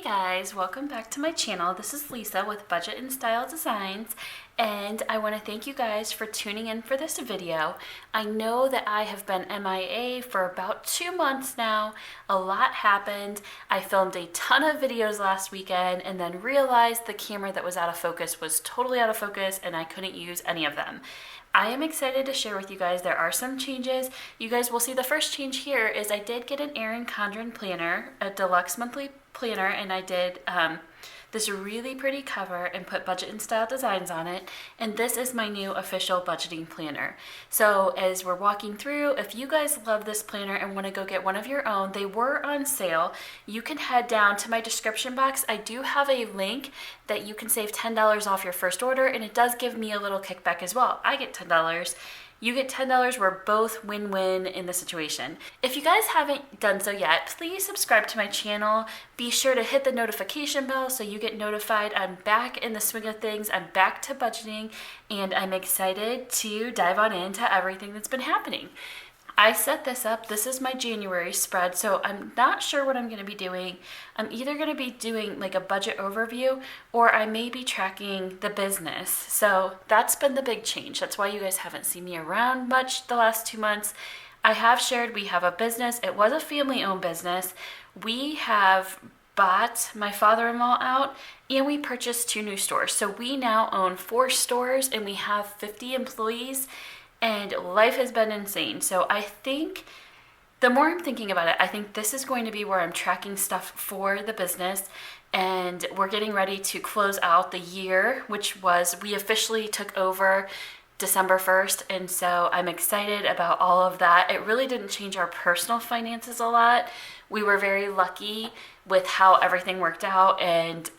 guys, welcome back to my channel. This is Lisa with Budget and Style Designs, and I want to thank you guys for tuning in for this video. I know that I have been MIA for about 2 months now. A lot happened. I filmed a ton of videos last weekend and then realized the camera that was out of focus was totally out of focus and I couldn't use any of them. I am excited to share with you guys. There are some changes. You guys will see the first change here is I did get an Erin Condren planner, a deluxe monthly planner, and I did this really pretty cover and put Budget and Style Designs on it. And this is my new official budgeting planner. So as we're walking through, if you guys love this planner and want to go get one of your own, they were on sale. You can head down to my description box. I do have a link that you can save $10 off your first order, and it does give me a little kickback as well. I get $10. You get $10. We're both win-win in the situation. If you guys haven't done so yet, please subscribe to my channel. Be sure to hit the notification bell so you get notified. I'm back in the swing of things. I'm back to budgeting, and I'm excited to dive on into everything that's been happening. I set this up. This is my January spread, so I'm not sure what I'm going to be doing. I'm either going to be doing like a budget overview, or I may be tracking the business. So that's been the big change. That's why you guys haven't seen me around much the last 2 months. I have shared we have a business. It was a family-owned business. We have bought my father-in-law out, and we purchased 2 new stores. So we now own 4 stores, and we have 50 employees. And life has been insane. So I think the more I'm thinking about it, I think this is going to be where I'm tracking stuff for the business. And we're getting ready to close out the year, which was, we officially took over December 1st. And so I'm excited about all of that. It really didn't change our personal finances a lot. We were very lucky with how everything worked out, and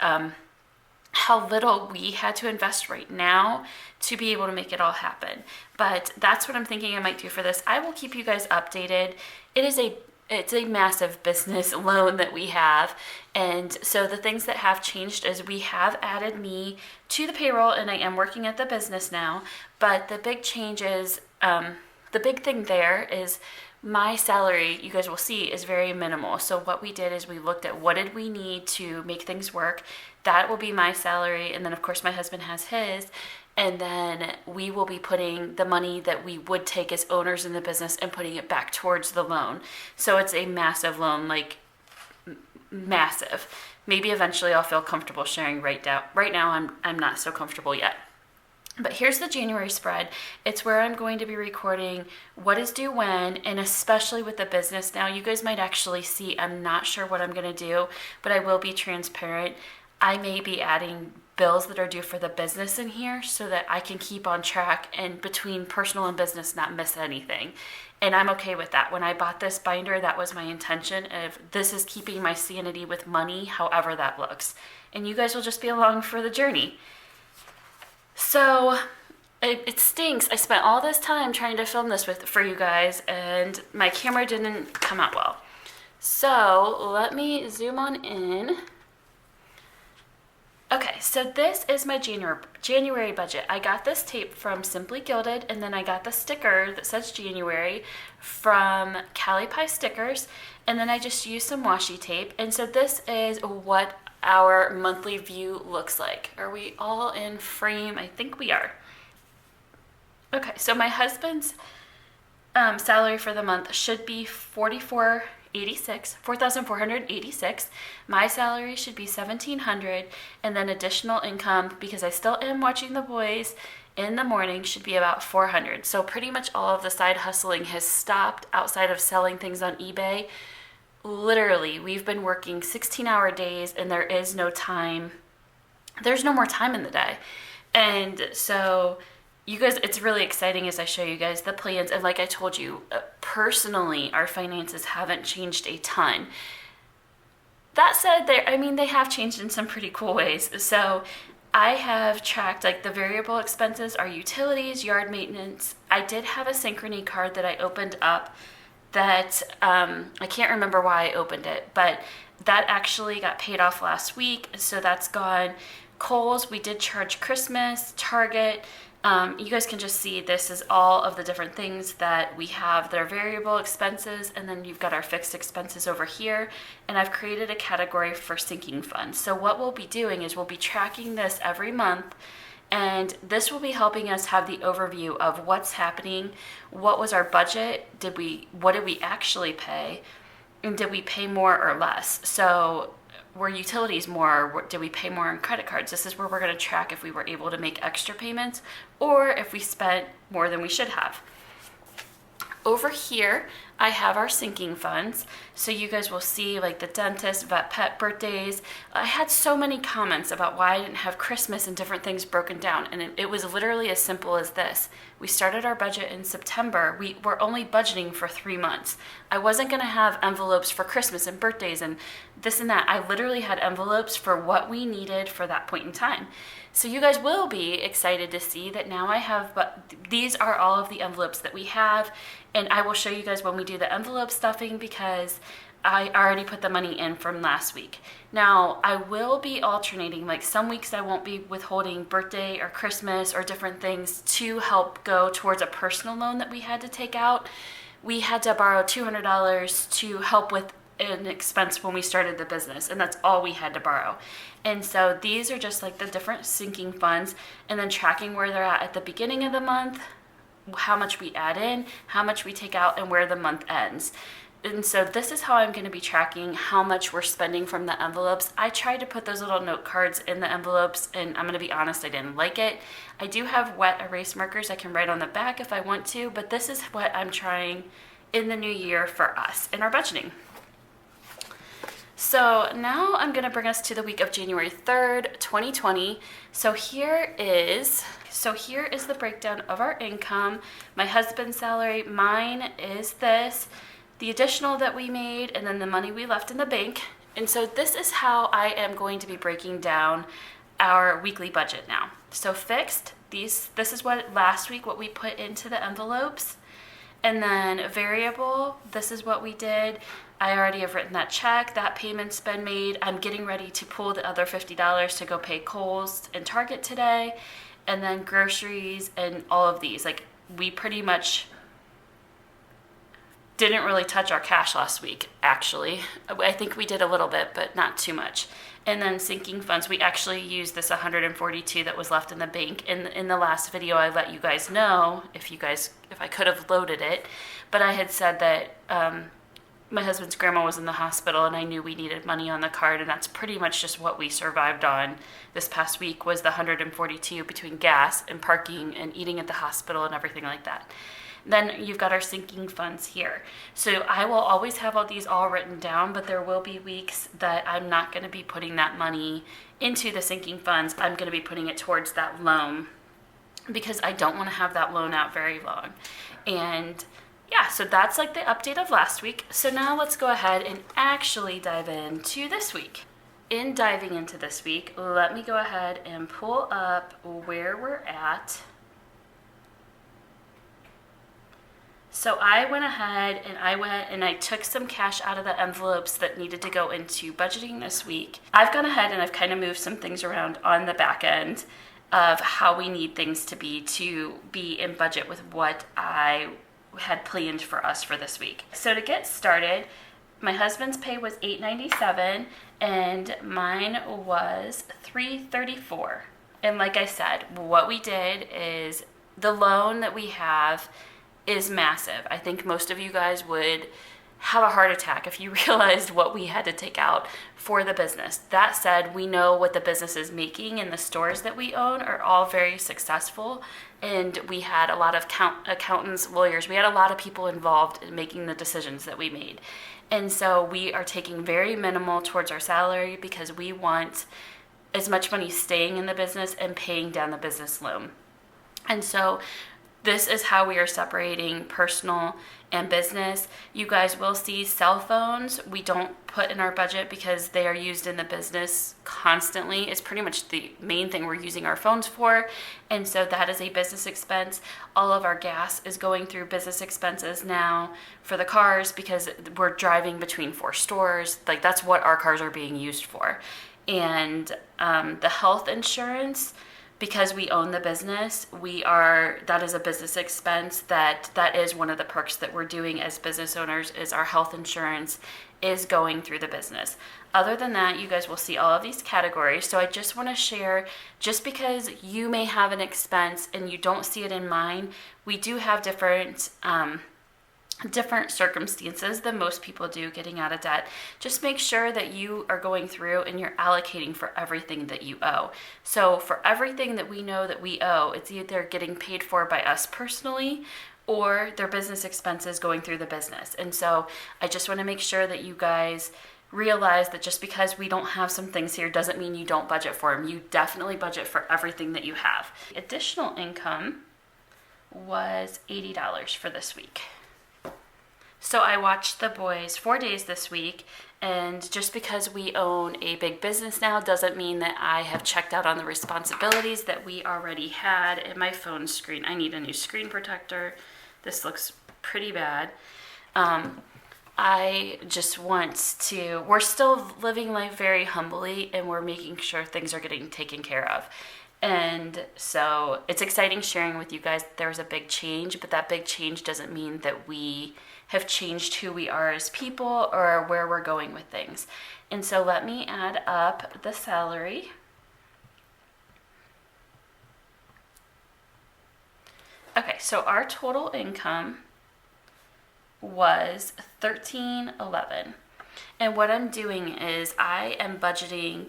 how little we had to invest right now to be able to make it all happen. But that's what I'm thinking I might do for this. I will keep you guys updated. It's a massive business loan that we have. And so the things that have changed is we have added me to the payroll, and I am working at the business now. But the big change is, the big thing there is my salary, you guys will see, is very minimal. So what we did is we looked at what did we need to make things work. That will be my salary, and then of course my husband has his, and then we will be putting the money that we would take as owners in the business and putting it back towards the loan. So it's a massive loan, like massive. Maybe eventually I'll feel comfortable sharing. Right now I'm not so comfortable yet. But here's the January spread. It's where I'm going to be recording what is due when, and especially with the business now. You guys might actually see, I'm not sure what I'm going to do, but I will be transparent. I may be adding bills that are due for the business in here so that I can keep on track and between personal and business not miss anything. And I'm okay with that. When I bought this binder, that was my intention of this is keeping my sanity with money, however that looks. And you guys will just be along for the journey. So it stinks. I spent all this time trying to film this for you guys, and my camera didn't come out well. So let me zoom on in. Okay, so this is my January budget. I got this tape from Simply Gilded, and then I got the sticker that says January from Cali Pie Stickers, and then I just used some washi tape. And so this is what our monthly view looks like. Are we all in frame? I think we are. Okay, so my husband's salary for the month should be $4,486. My salary should be $1,700, and then additional income, because I still am watching the boys in the morning, should be about $400. So pretty much all of the side hustling has stopped outside of selling things on eBay. Literally, we've been working 16-hour days, and there is no time. There's no more time in the day. And so you guys, it's really exciting as I show you guys the plans. And like I told you, personally, our finances haven't changed a ton. That said, they have changed in some pretty cool ways. So I have tracked like the variable expenses, our utilities, yard maintenance. I did have a Synchrony card that I opened up that I can't remember why I opened it, but that actually got paid off last week, so that's gone. Kohl's, we did charge Christmas, Target, You guys can just see this is all of the different things that we have that are variable expenses, and then you've got our fixed expenses over here, and I've created a category for sinking funds. So what we'll be doing is we'll be tracking this every month, and this will be helping us have the overview of what's happening, what was our budget, what did we actually pay, and did we pay more or less? So were utilities more? Did we pay more on credit cards? This is where we're going to track if we were able to make extra payments or if we spent more than we should have. Over here, I have our sinking funds. So you guys will see like the dentist, vet, pet, birthdays. I had so many comments about why I didn't have Christmas and different things broken down. And it was literally as simple as this. We started our budget in September. We were only budgeting for 3 months. I wasn't going to have envelopes for Christmas and birthdays and this and that. I literally had envelopes for what we needed for that point in time. So you guys will be excited to see that now I have, but these are all of the envelopes that we have, and I will show you guys when we do the envelope stuffing because I already put the money in from last week. Now, I will be alternating, like some weeks I won't be withholding birthday or Christmas or different things to help go towards a personal loan that we had to take out. We had to borrow $200 to help with an expense when we started the business, and that's all we had to borrow. And so these are just like the different sinking funds, and then tracking where they're at the beginning of the month, how much we add in, how much we take out, and where the month ends. And so this is how I'm going to be tracking how much we're spending from the envelopes. I tried to put those little note cards in the envelopes, and I'm going to be honest, I didn't like it. I do have wet erase markers I can write on the back if I want to, but this is what I'm trying in the new year for us in our budgeting. So now I'm going to bring us to the week of January 3rd, 2020. So here is the breakdown of our income. My husband's salary, mine is this, the additional that we made, and then the money we left in the bank. And so this is how I am going to be breaking down our weekly budget now. So fixed, this is what last week, what we put into the envelopes. And then variable, this is what we did. I already have written that check, that payment's been made. I'm getting ready to pull the other $50 to go pay Kohl's and Target today. And then groceries and all of these. Like, we pretty much didn't really touch our cash last week, actually. I think we did a little bit, but not too much. And then sinking funds, we actually used this 142 that was left in the bank. In the last video, I let you guys know if I could have loaded it, but I had said that my husband's grandma was in the hospital and I knew we needed money on the card, and that's pretty much just what we survived on this past week was the 142 between gas and parking and eating at the hospital and everything like that. Then you've got our sinking funds here. So I will always have all these all written down, but there will be weeks that I'm not going to be putting that money into the sinking funds. I'm going to be putting it towards that loan because I don't want to have that loan out very long. And yeah, so that's like the update of last week. So now let's go ahead and actually dive into this week. In diving into this week, let me go ahead and pull up where we're at. So I went ahead and I took some cash out of the envelopes that needed to go into budgeting this week. I've gone ahead and I've kind of moved some things around on the back end of how we need things to be in budget with what I had planned for us for this week. So to get started, my husband's pay was $897 and mine was $334. And like I said, what we did is the loan that we have is massive. I think most of you guys would have a heart attack if you realized what we had to take out for the business. That said, we know what the business is making, and the stores that we own are all very successful, and we had a lot of accountants, lawyers, we had a lot of people involved in making the decisions that we made. And so we are taking very minimal towards our salary because we want as much money staying in the business and paying down the business loan. And so this is how we are separating personal and business. You guys will see cell phones we don't put in our budget because they are used in the business constantly. It's pretty much the main thing we're using our phones for. And so that is a business expense. All of our gas is going through business expenses now for the cars because we're driving between 4 stores. Like, that's what our cars are being used for. And the health insurance, because we own the business, that is a business expense that is one of the perks that we're doing as business owners is our health insurance is going through the business. Other than that, you guys will see all of these categories. So I just want to share, just because you may have an expense and you don't see it in mine, we do have different circumstances than most people do getting out of debt. Just make sure that you are going through and you're allocating for everything that you owe. So for everything that we know that we owe, it's either getting paid for by us personally or their business expenses going through the business. And so I just want to make sure that you guys realize that just because we don't have some things here doesn't mean you don't budget for them. You definitely budget for everything that you have. Additional income was $80 for this week. So I watched the boys 4 days this week, and just because we own a big business now doesn't mean that I have checked out on the responsibilities that we already had. In my phone screen, I need a new screen protector. This looks pretty bad. I just we're still living life very humbly, and we're making sure things are getting taken care of. And so it's exciting sharing with you guys that there was a big change, but that big change doesn't mean that we have changed who we are as people or where we're going with things. And so let me add up the salary. Okay, so our total income was $1,311. And what I'm doing is I am budgeting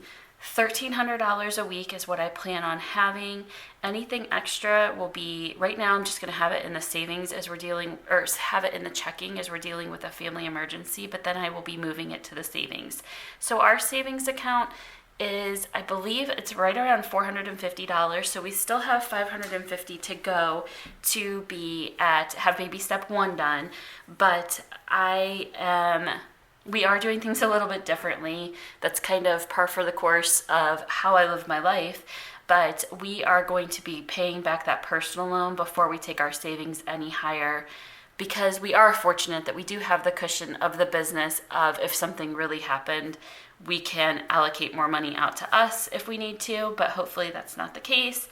$1,300 a week is what I plan on having. Anything extra will be, right now I'm just going to have it in the savings as we're dealing, or have it in the checking as we're dealing with a family emergency, but then I will be moving it to the savings. So our savings account is, I believe it's right around $450. So we still have $550 to go to have baby step 1 done, but we are doing things a little bit differently. That's kind of par for the course of how I live my life. But we are going to be paying back that personal loan before we take our savings any higher, because we are fortunate that we do have the cushion of the business of if something really happened, we can allocate more money out to us if we need to, but hopefully that's not the case.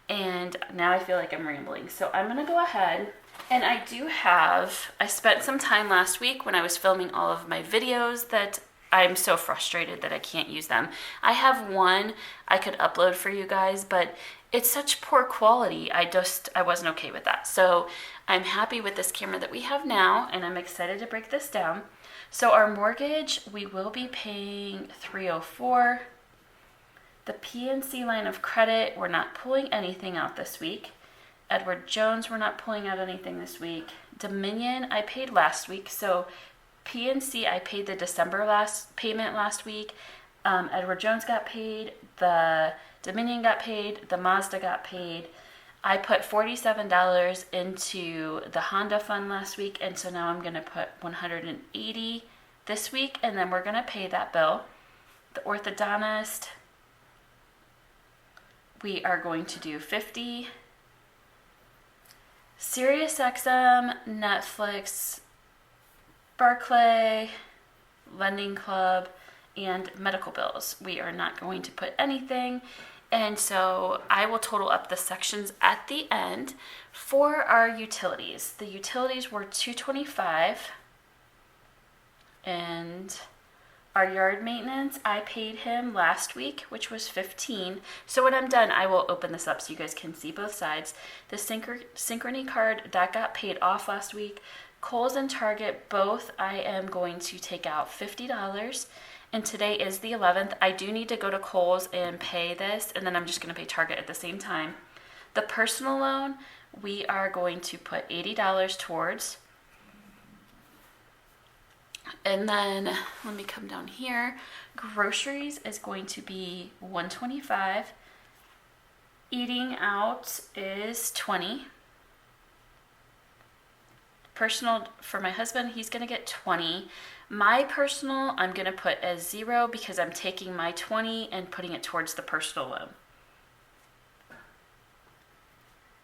And now I feel like I'm rambling. So I'm going to go ahead. And I spent some time last week when I was filming all of my videos that I'm so frustrated that I can't use them. I have one I could upload for you guys, but it's such poor quality. I wasn't okay with that. So I'm happy with this camera that we have now, and I'm excited to break this down. So our mortgage, we will be paying $304. The PNC line of credit, we're not pulling anything out this week. Edward Jones, we're not pulling out anything this week. Dominion, I paid last week. So PNC, I paid the December payment last week. Edward Jones got paid. The Dominion got paid. The Mazda got paid. I put $47 into the Honda fund last week, and so now I'm going to put $180 this week, and then we're going to pay that bill. The orthodontist, we are going to do $50. SiriusXM, Netflix, Barclay, Lending Club, and medical bills. We are not going to put anything. And so I will total up the sections at the end. For our utilities, the utilities were $225, and our yard maintenance, I paid him last week, which was $15. So when I'm done, I will open this up so you guys can see both sides. The Synchrony card, that got paid off last week. Kohl's and Target, both I am going to take out $50. And today is the 11th. I do need to go to Kohl's and pay this, and then I'm just going to pay Target at the same time. The personal loan, we are going to put $80 towards. And then let me come down here. Groceries is going to be $125. Eating out is $20. Personal for my husband, he's going to get $20. My personal, I'm going to put as $0 because I'm taking my $20 and putting it towards the personal loan.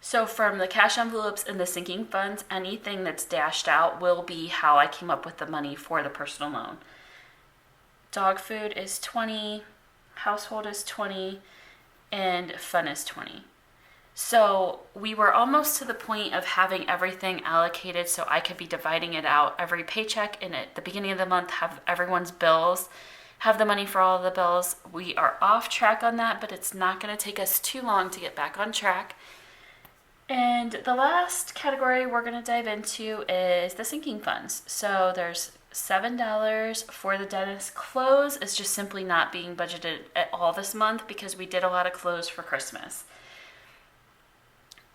So from the cash envelopes and the sinking funds, anything that's dashed out will be how I came up with the money for the personal loan. Dog food is $20, household is $20, and fun is 20. So we were almost to the point of having everything allocated so I could be dividing it out every paycheck, and at the beginning of the month have everyone's bills, have the money for all of the bills. We are off track on that, but it's not going to take us too long to get back on track. And the last category we're going to dive into is the sinking funds. So there's $7 for the dentist. Clothes is just simply not being budgeted at all this month because we did a lot of clothes for Christmas.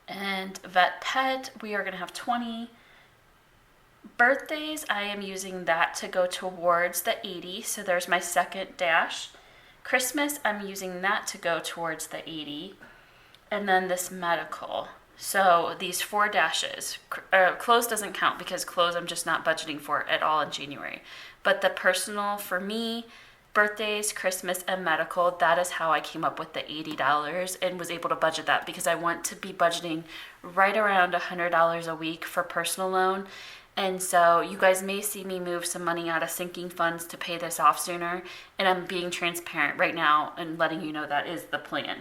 And vet pet, we are going to have 20. Birthdays, I am using that to go towards the 80. So there's my second dash. Christmas, I'm using that to go towards the 80. And then this medical. So these 4 dashes, clothes doesn't count because clothes I'm just not budgeting for at all in January. But the personal for me, birthdays, Christmas, and medical, that is how I came up with the $80 and was able to budget that because I want to be budgeting right around $100 a week for personal loan. And so you guys may see me move some money out of sinking funds to pay this off sooner. And I'm being transparent right now and letting you know that is the plan.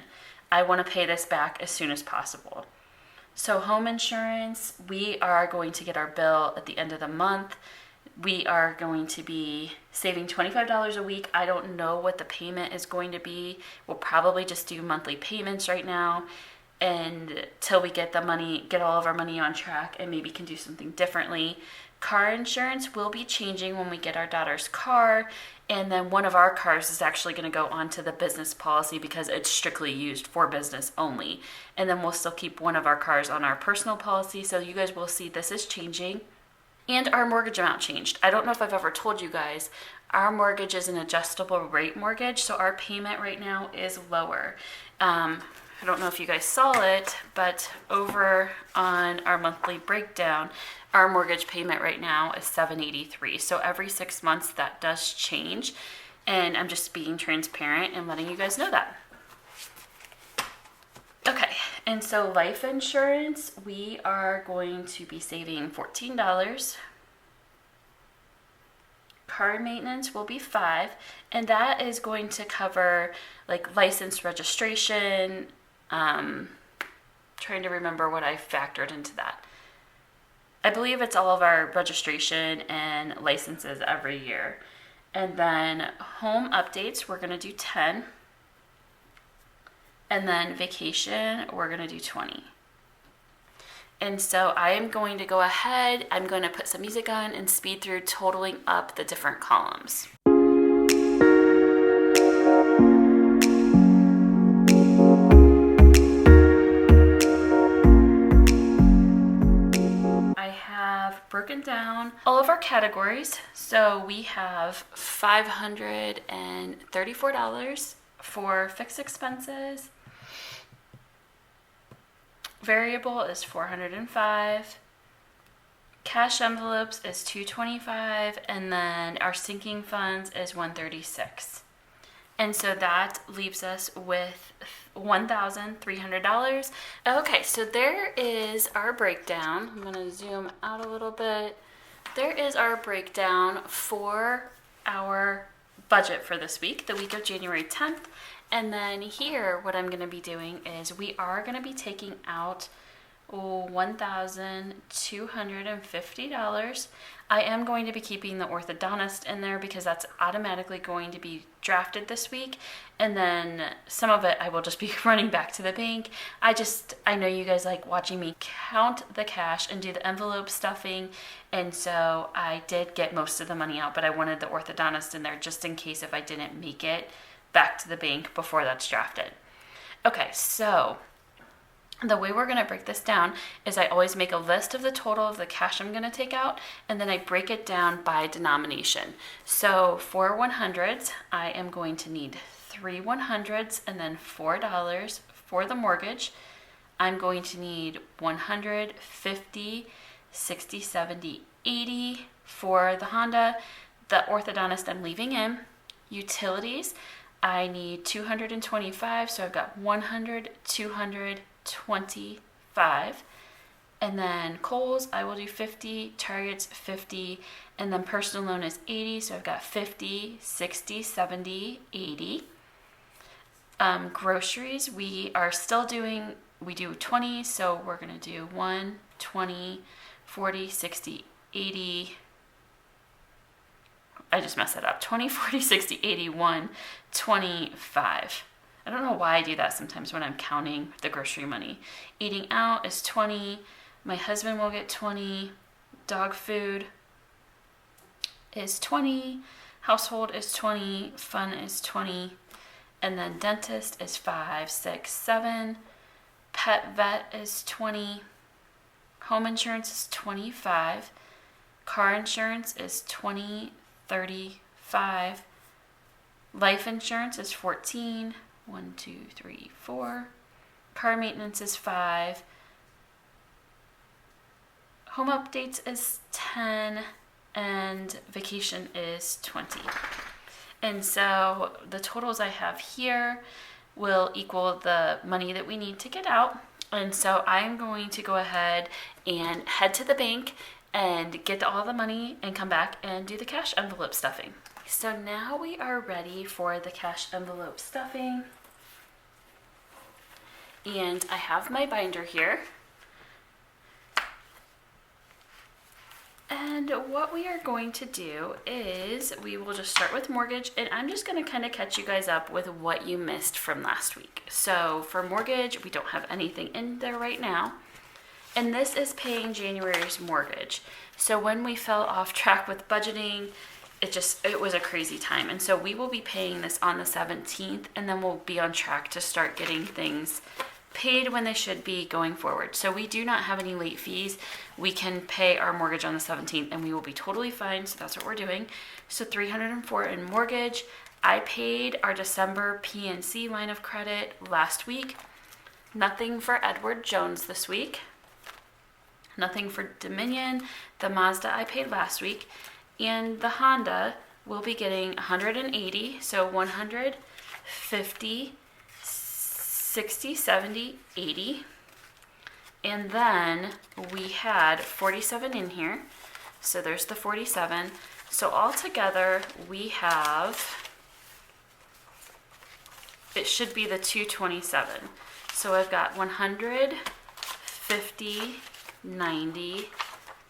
I want to pay this back as soon as possible. So home insurance, we are going to get our bill at the end of the month. We are going to be saving $25 a week. I don't know what the payment is going to be. We'll probably just do monthly payments right now and till we get the money, get all of our money on track, and maybe can do something differently. Car insurance will be changing when we get our daughter's car, and then one of our cars is actually going to go onto the business policy because it's strictly used for business only. And then we'll still keep one of our cars on our personal policy, so you guys will see this is changing. And our mortgage amount changed. I don't know if I've ever told you guys, our mortgage is an adjustable rate mortgage, so our payment right now is lower. I don't know if you guys saw it, but over on our monthly breakdown, our mortgage payment right now is $783. So every 6 months that does change, and I'm just being transparent and letting you guys know that. Okay, and so life insurance, we are going to be saving $14. Car maintenance will be $5, and that is going to cover like license registration. Trying to remember what I factored into that. I believe it's all of our registration and licenses every year. And then home updates, we're going to do 10. And then vacation, we're going to do 20. And so I am going to go ahead, I'm going to put some music on and speed through totaling up the different columns. I have broken down all of our categories. So we have $534 for fixed expenses. Variable is $405. Cash envelopes is $225, and then our sinking funds is $136. And so that leaves us with $1,300. Okay, so there is our breakdown. I'm going to zoom out a little bit. There is our breakdown for our budget for this week, the week of January 10th. And then here, what I'm going to be doing is we are going to be taking out $1,250. I am going to be keeping the orthodontist in there because that's automatically going to be drafted this week. And then some of it I will just be running back to the bank. I know you guys like watching me count the cash and do the envelope stuffing. And so I did get most of the money out, but I wanted the orthodontist in there just in case if I didn't make it back to the bank before that's drafted. Okay, so the way we're going to break this down is I always make a list of the total of the cash I'm going to take out, and then I break it down by denomination. So for 100s, I am going to need 3 100s and then $4 for the mortgage. I'm going to need 100, 50, 60, 70, 80 for the Honda. The orthodontist I'm leaving in. Utilities, I need 225, so I've got 100, 200, 25. And then Kohl's, I will do 50, Target's 50, and then personal loan is 80, so I've got 50, 60, 70, 80. Groceries, we do 20, so we're going to do 1, 20, 40, 60, 80. I just messed it up. 20, 40, 60, 80, 1, 25. I don't know why I do that sometimes when I'm counting the grocery money. Eating out is 20. My husband will get 20. Dog food is 20. Household is 20. Fun is 20. And then dentist is 5, 6, 7. Pet vet is 20. Home insurance is 25. Car insurance is 20, 35. Life insurance is 14. 1, 2, 3, 4. Car maintenance is 5. Home updates is 10. And vacation is 20. And so the totals I have here will equal the money that we need to get out. And so I'm going to go ahead and head to the bank and get all the money and come back and do the cash envelope stuffing. So now we are ready for the cash envelope stuffing. And I have my binder here. And what we are going to do is we will just start with mortgage, and I'm just going to kind of catch you guys up with what you missed from last week. So for mortgage, we don't have anything in there right now. And this is paying January's mortgage. So when we fell off track with budgeting, it was a crazy time. And so we will be paying this on the 17th, and then we'll be on track to start getting things paid when they should be going forward. So we do not have any late fees. We can pay our mortgage on the 17th and we will be totally fine. So that's what we're doing. So $304 in mortgage. I paid our December PNC line of credit last week. Nothing for Edward Jones this week. Nothing for Dominion. The Mazda I paid last week. And the Honda will be getting 180. So 150, 60, 70, 80. And then we had 47 in here. So there's the 47. So altogether we have, it should be the 227. So I've got 100, 50, 90,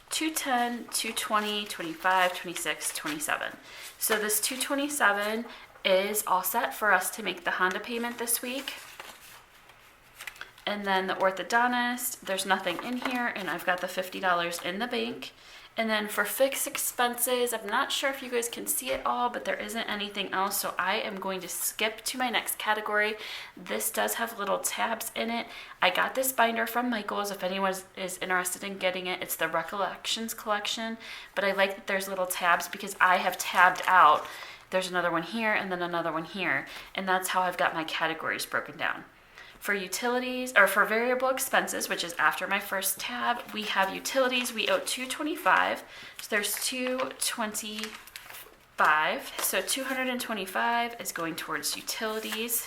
210, 220, 25, 26, 27. So this 227 is all set for us to make the Honda payment this week. And then the orthodontist, there's nothing in here, and I've got the $50 in the bank. And then for fixed expenses, I'm not sure if you guys can see it all, but there isn't anything else, so I am going to skip to my next category. This does have little tabs in it. I got this binder from Michael's. If anyone is interested in getting it, it's the Recollections collection, but I like that there's little tabs because I have tabbed out. There's another one here and then another one here, and that's how I've got my categories broken down. For utilities, or for variable expenses, which is after my first tab, we have utilities. We owe $225. So there's $225. So $225 is going towards utilities.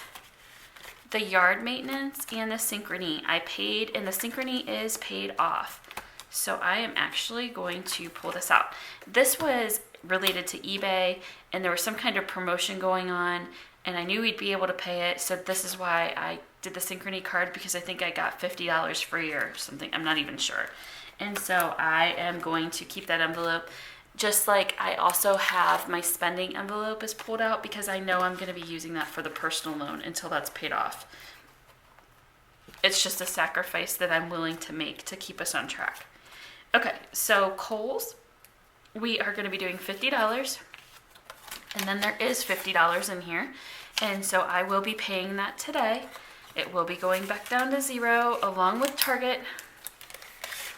The yard maintenance and the synchrony I paid, and the synchrony is paid off. So I am actually going to pull this out. This was related to eBay, and there was some kind of promotion going on, and I knew we'd be able to pay it. So this is why I did the synchrony card, because I think I got $50 free or something. I'm not even sure. And so I am going to keep that envelope. Just like I also have my spending envelope is pulled out because I know I'm going to be using that for the personal loan until that's paid off. It's just a sacrifice that I'm willing to make to keep us on track. Okay, so Kohl's, we are going to be doing $50. And then there is $50 in here. And so I will be paying that today. It will be going back down to zero along with Target.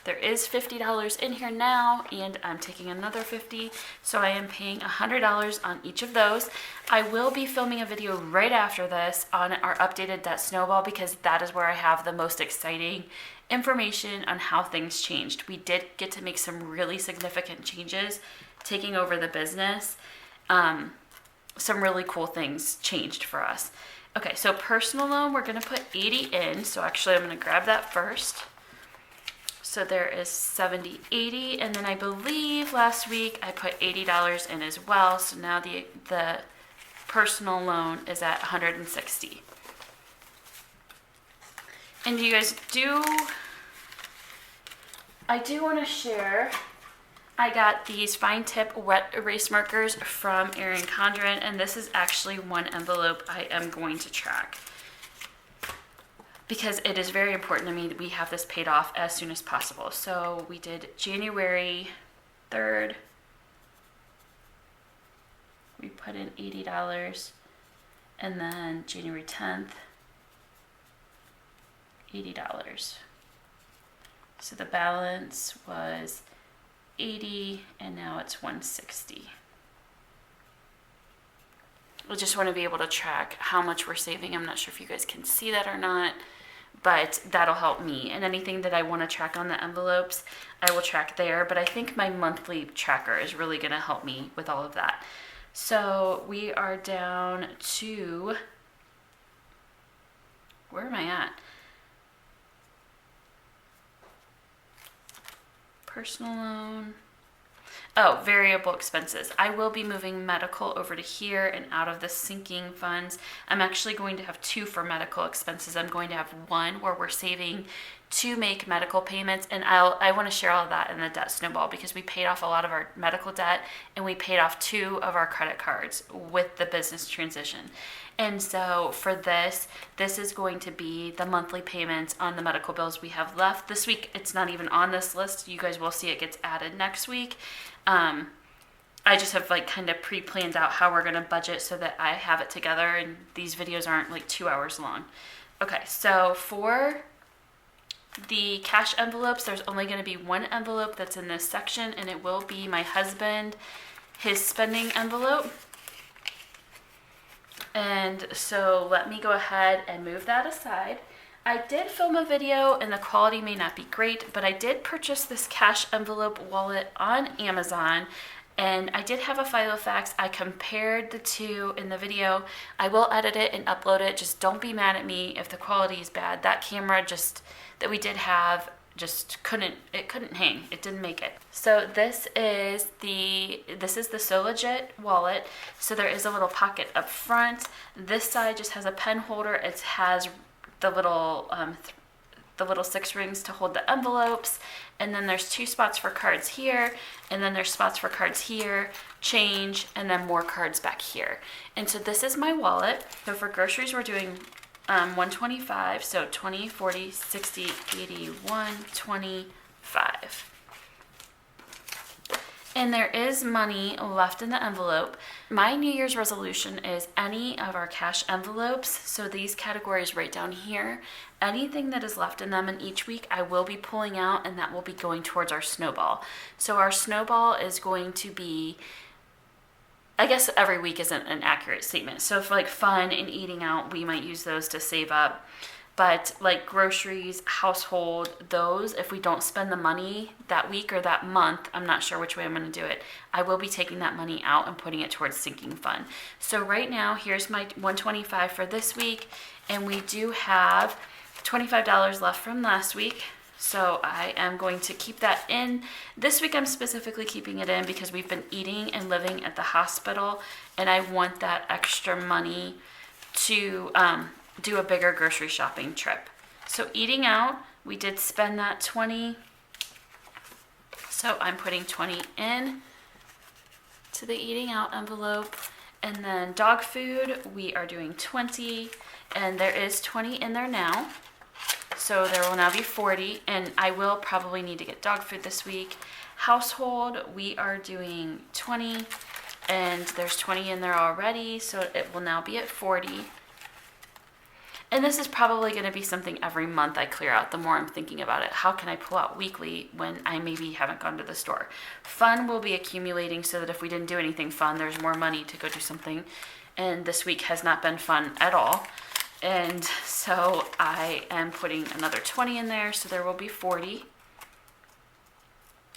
There is $50 in here now, and I'm taking another $50. So I am paying $100 on each of those. I will be filming a video right after this on our updated debt snowball, because that is where I have the most exciting information on how things changed. We did get to make some really significant changes taking over the business. Some really cool things changed for us. Okay, so personal loan, we're going to put 80 in. So actually, I'm going to grab that first. So there is 70, 80, and then I believe last week I put $80 in as well. So now the personal loan is at 160. And you guys I do want to share, I got these fine tip wet erase markers from Erin Condren, and this is actually one envelope I am going to track because it is very important to me that we have this paid off as soon as possible. So we did January 3rd. We put in $80, and then January 10th, $80. So the balance was 80, and now it's 160. I just want to be able to track how much we're saving. I'm not sure if you guys can see that or not, but that'll help me. And anything that I want to track on the envelopes, I will track there. But I think my monthly tracker is really going to help me with all of that. So we are down to, where am I at? Personal loan. Oh, variable expenses. I will be moving medical over to here and out of the sinking funds. I'm actually going to have 2 for medical expenses. I'm going to have one where we're saving to make medical payments, and I want to share all of that in the debt snowball because we paid off a lot of our medical debt and we paid off 2 of our credit cards with the business transition. And so for this is going to be the monthly payments on the medical bills we have left. This week, it's not even on this list. You guys will see it gets added next week. I just have like kind of pre-planned out how we're going to budget so that I have it together and these videos aren't like 2 hours long. Okay, so for the cash envelopes, there's only going to be one envelope that's in this section, and it will be my husband, his spending envelope. And so let me go ahead and move that aside. I did film a video and the quality may not be great, but I did purchase this cash envelope wallet on Amazon, and I did have a Filofax. I compared the two in the video. I will edit it and upload it. Just don't be mad at me if the quality is bad. That camera that we did have just couldn't hang. It didn't make it. So this is the So Legit wallet. So there is a little pocket up front. This side just has a pen holder. It has the little 6 rings to hold the envelopes, and then there's 2 spots for cards here, and then there's spots for cards here, change, and then more cards back here. And so this is my wallet. So for groceries we're doing $125, so 20, 40, 60, 80, 125. And there is money left in the envelope. My New Year's resolution is any of our cash envelopes, so these categories right down here, anything that is left in them in each week, I will be pulling out, and that will be going towards our snowball. So our snowball is going to be, I guess every week isn't an accurate statement. So if like fun and eating out, we might use those to save up. But like groceries, household, those, if we don't spend the money that week or that month, I'm not sure which way I'm going to do it, I will be taking that money out and putting it towards sinking fund. So right now, here's my $125 for this week, and we do have $25 left from last week. So I am going to keep that in. This week I'm specifically keeping it in because we've been eating and living at the hospital, and I want that extra money to do a bigger grocery shopping trip. So eating out, we did spend that 20. So I'm putting 20 in to the eating out envelope. And then dog food, we are doing 20, and there is 20 in there now. So there will now be 40, and I will probably need to get dog food this week. Household, we are doing 20, and there's 20 in there already, so it will now be at 40. And this is probably going to be something every month I clear out the more I'm thinking about it. How can I pull out weekly when I maybe haven't gone to the store? Fun will be accumulating so that if we didn't do anything fun, there's more money to go do something. And this week has not been fun at all. And so I am putting another 20 in there, so there will be 40.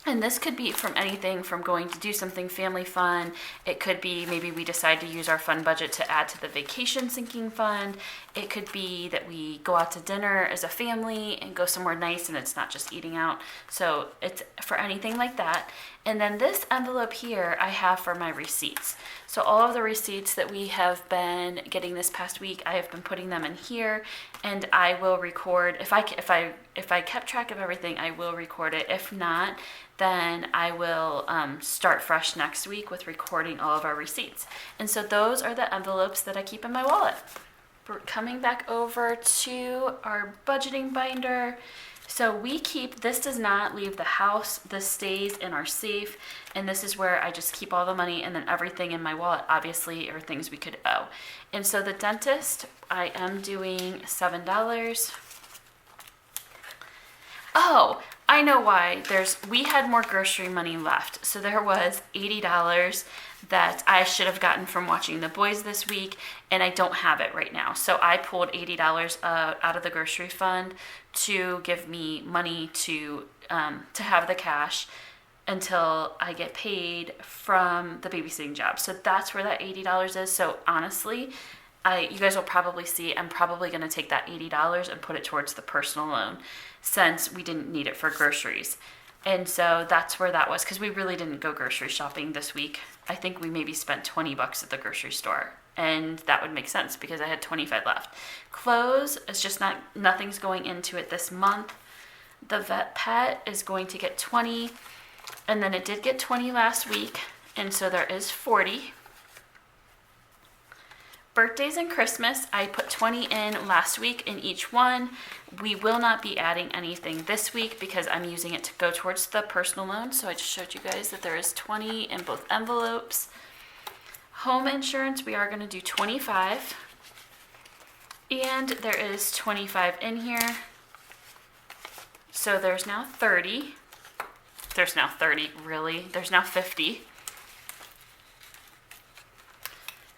And this could be from anything from going to do something family fun. It could be maybe we decide to use our fun budget to add to the vacation sinking fund. It could be that we go out to dinner as a family and go somewhere nice and it's not just eating out. So it's for anything like that. And then this envelope here I have for my receipts. So all of the receipts that we have been getting this past week, I have been putting them in here, and I will record, if I kept track of everything, I will record it. If not, then I will start fresh next week with recording all of our receipts. And so those are the envelopes that I keep in my wallet. We're coming back over to our budgeting binder. So we keep, this does not leave the house, this stays in our safe, and this is where I just keep all the money, and then everything in my wallet obviously are things we could owe. And so the dentist, I am doing $7. Oh, I know why. We had more grocery money left. So there was $80 that I should have gotten from watching the boys this week, and I don't have it right now. So I pulled $80 out of the grocery fund to give me money to have the cash until I get paid from the babysitting job. So that's where that $80 is. So honestly, you guys will probably see I'm probably going to take that $80 and put it towards the personal loan, since we didn't need it for groceries. And so that's where that was, because we really didn't go grocery shopping this week. I think we maybe spent $20 at the grocery store, and that would make sense because I had 25 left. Clothes is just nothing's going into it this month. The vet pet is going to get 20, and then it did get 20 last week, and so there is 40. Birthdays and Christmas, I put 20 in last week in each one. We will not be adding anything this week because I'm using it to go towards the personal loan. So I just showed you guys that there is 20 in both envelopes. Home insurance, we are going to do 25. And there is 25 in here. So there's now 30. There's now 30, really? There's now 50.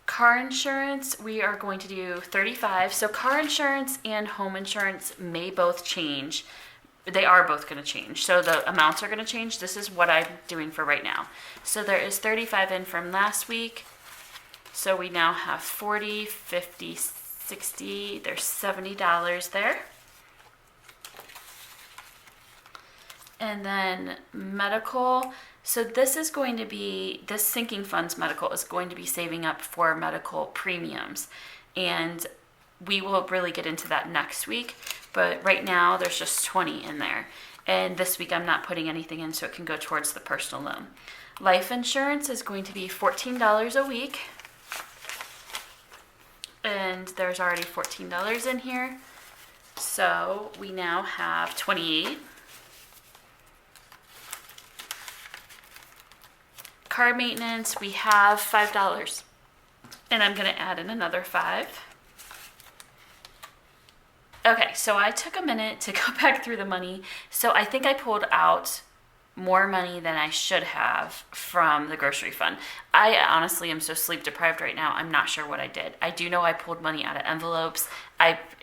Car insurance, we are going to do 35. So car insurance and home insurance may both change. They are both going to change. So the amounts are going to change. This is what I'm doing for right now. So there is 35 in from last week. So we now have 40, 50, 60. There's $70 there. And then medical. So this is going to be, this sinking funds medical is going to be saving up for medical premiums. And we will really get into that next week. But right now there's just 20 in there. And this week I'm not putting anything in so it can go towards the personal loan. Life insurance is going to be $14 a week. And there's already $14 in here. So we now have 28. Car maintenance, we have $5, and I'm going to add in another $5. Okay, so I took a minute to go back through the money. So I think I pulled out more money than I should have from the grocery fund. I honestly am so sleep deprived right now. I'm not sure what I did. I do know I pulled money out of envelopes.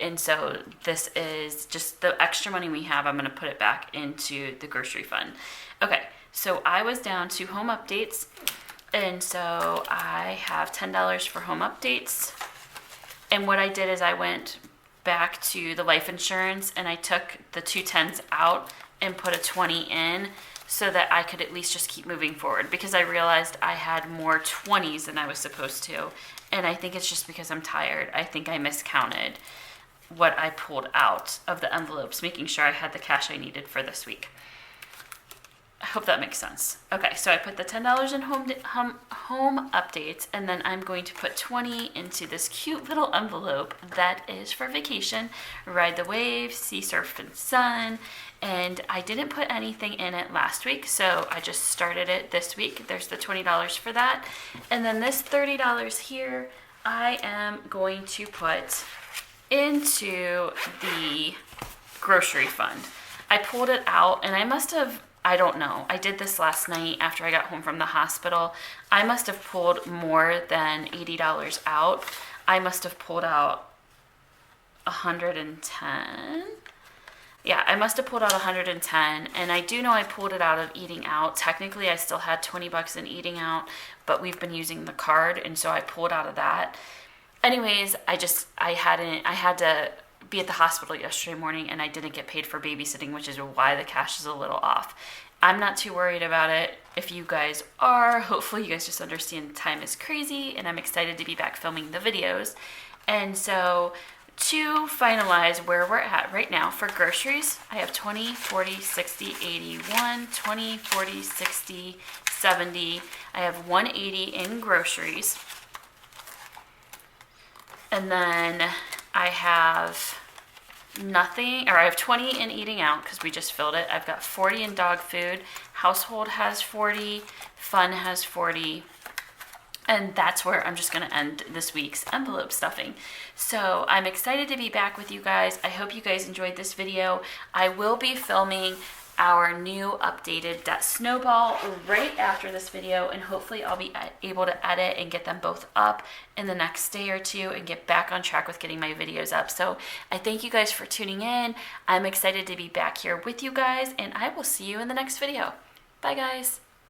And so this is just the extra money we have. I'm going to put it back into the grocery fund. Okay. So I was down to home updates, and so I have $10 for home updates. And what I did is I went back to the life insurance, and I took the 2 10s out and put a 20 in so that I could at least just keep moving forward, because I realized I had more 20s than I was supposed to. And I think it's just because I'm tired. I think I miscounted what I pulled out of the envelopes, making sure I had the cash I needed for this week. I hope that makes sense. Okay, so I put the $10 in home updates, and then I'm going to put 20 into this cute little envelope that is for vacation, ride the waves, sea surf and sun, and I didn't put anything in it last week, so I just started it this week. There's the $20 for that, and then this $30 here, I am going to put into the grocery fund. I pulled it out, and I don't know. I did this last night after I got home from the hospital. I must have pulled more than $80 out. I must have pulled out 110. Yeah, I must have pulled out 110. And I do know I pulled it out of eating out. Technically, I still had $20 in eating out, but we've been using the card, and so I pulled out of that. Anyways, I had to be at the hospital yesterday morning, and I didn't get paid for babysitting, which is why the cash is a little off. I'm not too worried about it. If you guys are, hopefully you guys just understand time is crazy and I'm excited to be back filming the videos. And so to finalize where we're at right now for groceries, I have 20, 40, 60, 81, 20, 40, 60, 70. I have 180 in groceries. And then I have nothing, or I have 20 in eating out because we just filled it. I've got 40 in dog food. Household has 40. Fun has 40. And that's where I'm just going to end this week's envelope stuffing. So I'm excited to be back with you guys. I hope you guys enjoyed this video. I will be filming our new updated debt snowball right after this video, and hopefully I'll be able to edit and get them both up in the next day or two and get back on track with getting my videos up. So I thank you guys for tuning in. I'm excited to be back here with you guys, and I will see you in the next video. Bye guys.